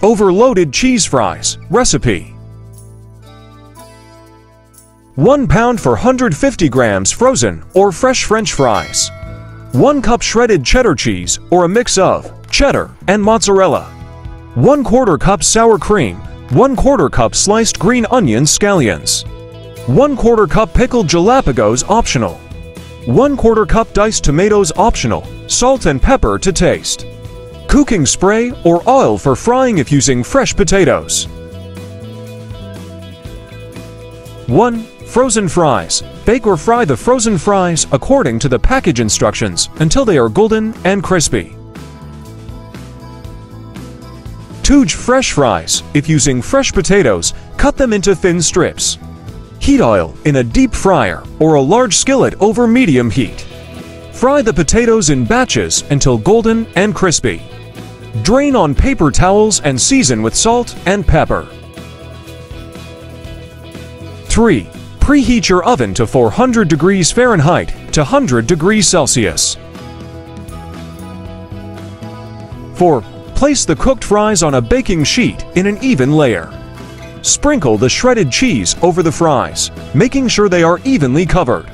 Overloaded cheese fries recipe. 1 pound for 150 grams frozen or fresh French fries. 1 cup shredded cheddar cheese or a mix of cheddar and mozzarella. 1/4 cup sour cream. 1/4 cup sliced green onion scallions. 1/4 cup pickled jalapeños optional. 1/4 cup diced tomatoes optional. Salt and pepper to taste. Cooking spray or oil for frying if using fresh potatoes. 1. Frozen fries. Bake or fry the frozen fries according to the package instructions until they are golden and crispy. 2. Fresh fries. If using fresh potatoes, cut them into thin strips. Heat oil in a deep fryer or a large skillet over medium heat. Fry the potatoes in batches until golden and crispy. Drain on paper towels and season with salt and pepper. 3. Preheat your oven to 400 degrees Fahrenheit to 100 degrees Celsius. 4. Place the cooked fries on a baking sheet in an even layer. Sprinkle the shredded cheese over the fries, making sure they are evenly covered.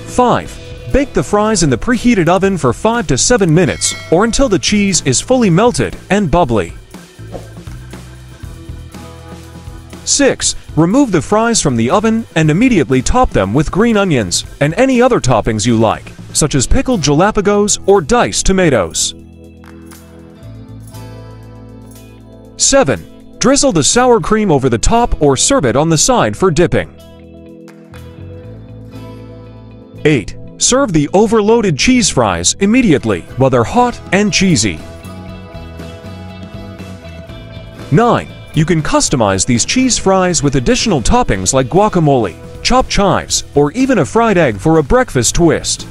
5. Bake the fries in the preheated oven for 5 to 7 minutes or until the cheese is fully melted and bubbly. 6. Remove the fries from the oven and immediately top them with green onions and any other toppings you like, such as pickled jalapeños or diced tomatoes. 7. Drizzle the sour cream over the top or serve it on the side for dipping. 8. Serve the overloaded cheese fries immediately while they're hot and cheesy. 9. You can customize these cheese fries with additional toppings like guacamole, chopped chives, or even a fried egg for a breakfast twist.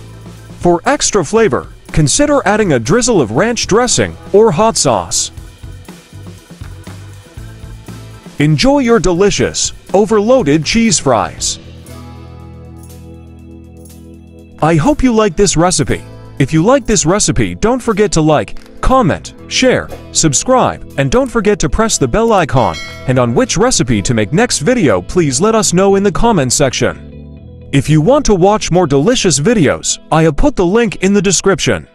For extra flavor, consider adding a drizzle of ranch dressing or hot sauce. Enjoy your delicious, overloaded cheese fries. I hope you like this recipe. If you like this recipe, don't forget to like, comment, share, subscribe, and don't forget to press the bell icon. And on which recipe to make next video, please let us know in the comments section. If you want to watch more delicious videos, I have put the link in the description.